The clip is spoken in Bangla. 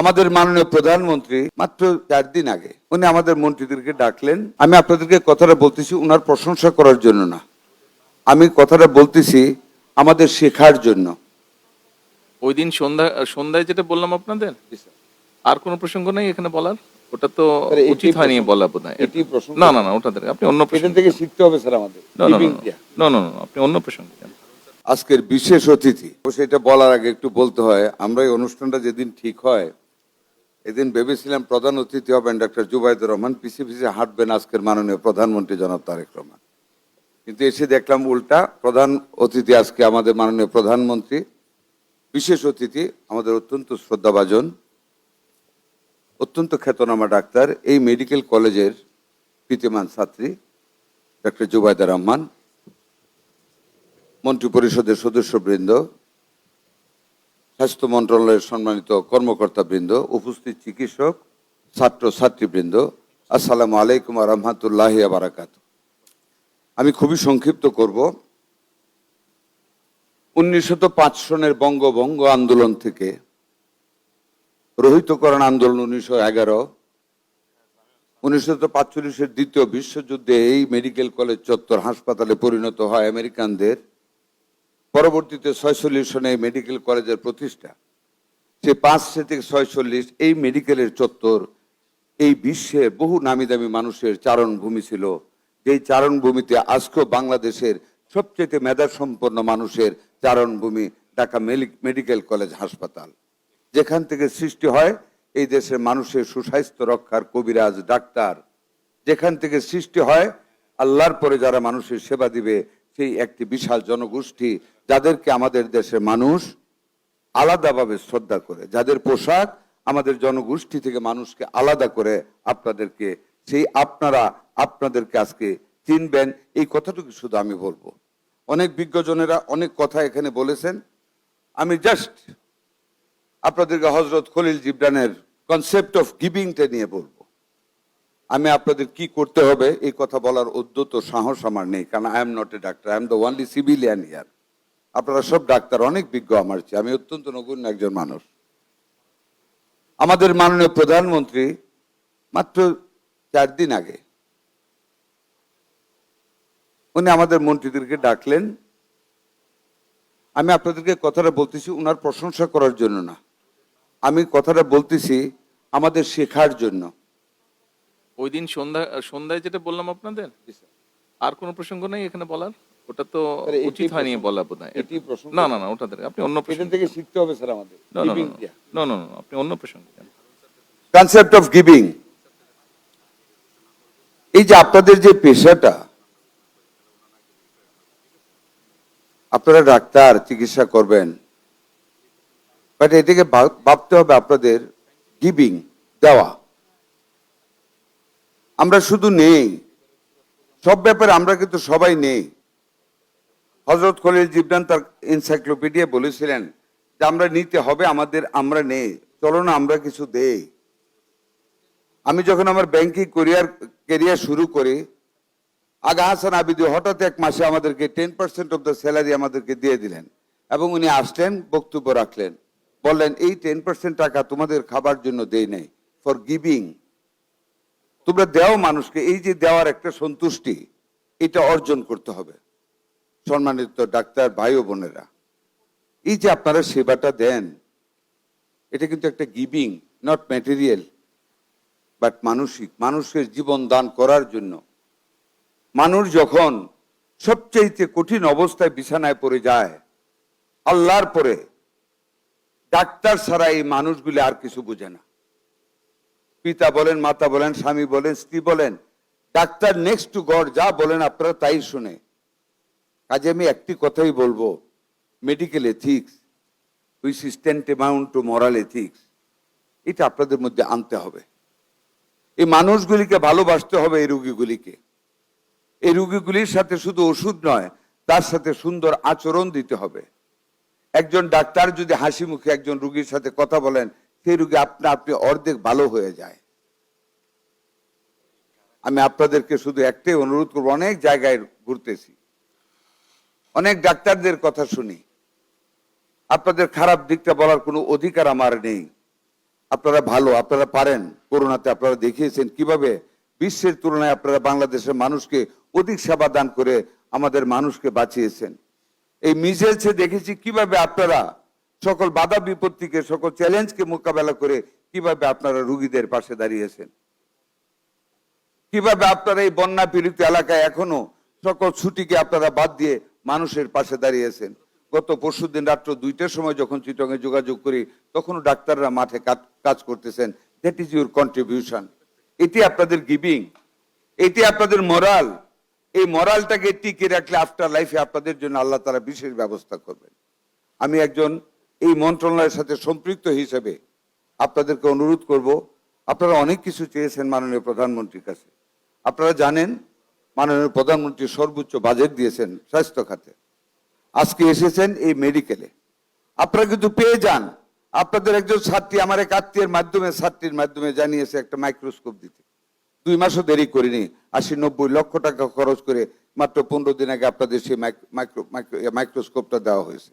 আমাদের মাননীয় প্রধানমন্ত্রী মাত্র 4 দিন আগে উনি আমাদের মন্ত্রীদেরকে ডাকলেন। আমি আপনাদেরকে কথাটা বলতেছি উনার প্রশংসা করার জন্য না, আমি কথাটা বলতেছি আমাদের শেখার জন্য। ওই দিন সন্ধ্যায় যেটা বললাম আপনাদের, আর কোনো প্রসঙ্গ নেই এখানে বলার? ওটা তো উচিত হয়নি বলা বোধহয়। না না না, ওটা আপনি অন্য প্রসঙ্গ থেকে শিখতে হবে স্যার আমাদের। না না না না, আপনি অন্য প্রসঙ্গ। আজকের বিশেষ অতিথি, সেটা বলার আগে একটু বলতে হয়, আমরা এই অনুষ্ঠানটা যেদিন ঠিক হয় এদিন ভেবেছিলাম প্রধান অতিথি হবেন ডক্টর জুবাইদুর রহমান, পিছিয়ে পিছিয়ে হাঁটবেন আজকের মাননীয় প্রধানমন্ত্রী জনাব তারেক রহমান। কিন্তু এসে দেখলাম উল্টা, প্রধান অতিথি আজকে আমাদের মাননীয় প্রধানমন্ত্রী, বিশেষ অতিথি আমাদের অত্যন্ত শ্রদ্ধাভাজন, অত্যন্ত খ্যাতনামা ডাক্তার, এই মেডিকেল কলেজের প্রীতিমান ছাত্রী ডক্টর জুবাইদা রহমান, মন্ত্রী পরিষদের সদস্যবৃন্দ, স্বাস্থ্য মন্ত্রণালয়ের সম্মানিত কর্মকর্তাবৃন্দ, উপস্থিত চিকিৎসক, ছাত্র ছাত্রীবৃন্দ, আসসালামু আলাইকুম ওয়া রাহমাতুল্লাহি ওয়া বারাকাতুহু। আমি খুবই সংক্ষিপ্ত করব। 1905 সনের বঙ্গভঙ্গ আন্দোলন থেকে রহিতকরণ আন্দোলন 1911, 1945-এর দ্বিতীয় বিশ্বযুদ্ধে এই মেডিকেল কলেজ চত্বর হাসপাতালে পরিণত হয় আমেরিকানদের, পরবর্তীতে 46 সনে এই মেডিকেল কলেজের প্রতিষ্ঠা। সে 5 থেকে 46 এই মেডিকেলের চত্বর এই বিশ্বের বহু নামি দামি মানুষের চারণভূমি ছিল, যেই চারণভূমিতে আজকেও বাংলাদেশের সবচেয়ে মেধাসম্পন্ন মানুষের চারণভূমি ঢাকা মেডিকেল কলেজ হাসপাতাল, যেখান থেকে সৃষ্টি হয় এই দেশের মানুষের সুস্বাস্থ্য রক্ষার কবিরাজ ডাক্তার, যেখান থেকে সৃষ্টি হয় আল্লাহর পরে যারা মানুষের সেবা দিবে সেই একটি বিশাল জনগোষ্ঠী, যাদেরকে আমাদের দেশের মানুষ আলাদাভাবে শ্রদ্ধা করে, যাদের পোশাক আমাদের জনগোষ্ঠী থেকে মানুষকে আলাদা করে আপনাদেরকে, সেই আপনাদেরকে আজকে চিনবেন, এই কথাটুকু শুধু আমি বলবো। অনেক বিজ্ঞজনেরা অনেক কথা এখানে বলেছেন, আমি জাস্ট আপনাদেরকে হযরত খলিল জিবরানের কনসেপ্ট অফ গিভিংটা নিয়ে বলবো। আমি আপনাদের কি করতে হবে এই কথা বলার উদ্যত সাহস আমার নেই, কারণ I am not a doctor, I am the only civilian here. আপনারা সব ডাক্তার, অনেক বিজ্ঞ আমার চেয়ে, আমি অত্যন্ত নগণ্য একজন মানুষ। আমাদের মাননীয় প্রধানমন্ত্রী মাত্র 4 দিন আগে উনি আমাদের মন্ত্রীদেরকে ডাকলেন। আমি আপনাদেরকে কথাটা বলতেছি উনার প্রশংসা করার জন্য না, আমি কথাটা বলতেছি আমাদের শেখার জন্য। ওই দিন সন্ধ্যায় যেটা বললাম আপনাদের, আর কোনো প্রসঙ্গ নেই এখানে বলার? ওটা তো উচিত হয়নি বলা বোধহয়। না না না, ওটা আপনি অন্য প্রসঙ্গ থেকে শিখতে হবে স্যার আমাদের। না না না না, আপনি অন্য প্রসঙ্গ। কনসেপ্ট অফ গিভিং, এই যে আপনাদের যে পেশাটা, আপনারা ডাক্তার, চিকিৎসা করবেন, বাট এটাকে ভাবতে হবে আপনাদের গিভিং, দেওয়া। আমরা শুধু নেই, সব ব্যাপারে আমরা কিন্তু সবাই নেই। হযরত খলিল জিবরান তার এনসাইক্লোপিডিয়া বলেছিলেন যে আমরা নিতে হবে আমাদের, আমরা নেই, চলো না আমরা কিছু দেই। আমি যখন আমার ব্যাংকিং ক্যারিয়ার শুরু করি, আগা হাসান আবিদি হঠাৎ এক মাসে আমাদেরকে 10% অফ দ্য স্যালারি আমাদেরকে দিয়ে দিলেন, এবং উনি আসলেন, বক্তব্য রাখলেন, বললেন এই 10% টাকা তোমাদের খাবার জন্য দেই নাই, ফর গিভিং। তোমরা দেও মানুষকে, এই যে দেওয়ার একটা সন্তুষ্টি, এটা অর্জন করতে হবে। সম্মানিত ডাক্তার ভাই ও বোনেরা, এই যে আপনারা সেবাটা দেন, এটা কিন্তু একটা গিভিং, নট ম্যাটেরিয়াল বাট মানসিক, মানুষের জীবন দান করার জন্য। মানুষ যখন সবচেয়ে কঠিন অবস্থায় বিছানায় পড়ে যায়, আল্লাহর পরে ডাক্তার ছাড়া এই মানুষগুলি আর কিছু বুঝে না। পিতা বলেন, মাতা বলেন, স্বামী বলেন, স্ত্রী বলেন, ডাক্তার নেক্সট টু গড, যা বলেন আপনারা তাই শুনে। কাজে আমি একটি কথাই বলবো, medical ethics which is tantamount to moral ethics, এটা আপনাদের মধ্যে আনতে হবে। এই মানুষগুলিকে ভালোবাসতে হবে, এই রোগীগুলিকে। এই রোগীগুলির সাথে শুধু ওষুধ নয়, তার সাথে সুন্দর আচরণ দিতে হবে। একজন ডাক্তার যদি হাসি মুখে একজন রোগীর সাথে কথা বলেন, সেই রোগী আপনি অর্ধেক ভালো হয়ে যায়। আমি আপনাদেরকে শুধু একটাই অনুরোধ করবো, অনেক জায়গায় ঘুরতেছি, অনেক ডাক্তারদের কথা শুনি, আপনাদের খারাপ দিকটা বলার কোনো অধিকার আমার নেই, আপনারা ভালো, আপনারা পারেন। করোনাতে আপনারা দেখিয়েছেন কিভাবে বিশ্বের তুলনায় আপনারা বাংলাদেশের মানুষকে অধিক সেবা দান করে আমাদের মানুষকে বাঁচিয়েছেন। এই মিজেলসে দেখেছি কিভাবে আপনারা সকল বাধা বিপত্তিকে, সকল চ্যালেঞ্জকে মোকাবেলা করে কিভাবে আপনারা রুগীদের পাশে দাঁড়িয়েছেন, কিভাবে আপনারা এই বন্যা পীড়িত এলাকায় এখনো সকল ছুটিকে আপনারা বাদ দিয়ে মানুষের পাশে দাঁড়িয়েছেন। গত পরশুদিন রাত্র 2টার সময় যখন চিটংয়ে যোগাযোগ করি, তখনও ডাক্তাররা মাঠে কাজ করতেছেন। That is your contribution. এটি আপনাদের গিভিং, এটি আপনাদের মোরাল। এই মোরালটাকে টিকে রাখলে আফটার লাইফে আপনাদের জন্য আল্লাহ তাআলা বিশেষ ব্যবস্থা করবেন। আমি একজন এই মন্ত্রণালয়ের সাথে সম্পৃক্ত হিসেবে আপনাদেরকে অনুরোধ করব, আপনারা অনেক কিছু চেয়েছেন মাননীয় প্রধানমন্ত্রীর কাছে। আপনারা জানেন মাননীয় প্রধানমন্ত্রী সর্বোচ্চ বাজেট দিয়েছেন স্বাস্থ্য খাতে। আজকে এসেছেন এই মেডিকেলে, আপনারা কিন্তু পেয়ে যান। আপনাদের একজন ছাত্রী আমার এক ছাত্রীর মাধ্যমে জানিয়েছে একটা মাইক্রোস্কোপ দিতে। 2 মাসও দেরি করিনি, 80-90 লক্ষ টাকা খরচ করে মাত্র 15 দিন আগে আপনাদের সেই মাইক্রোস্কোপটা দেওয়া হয়েছে।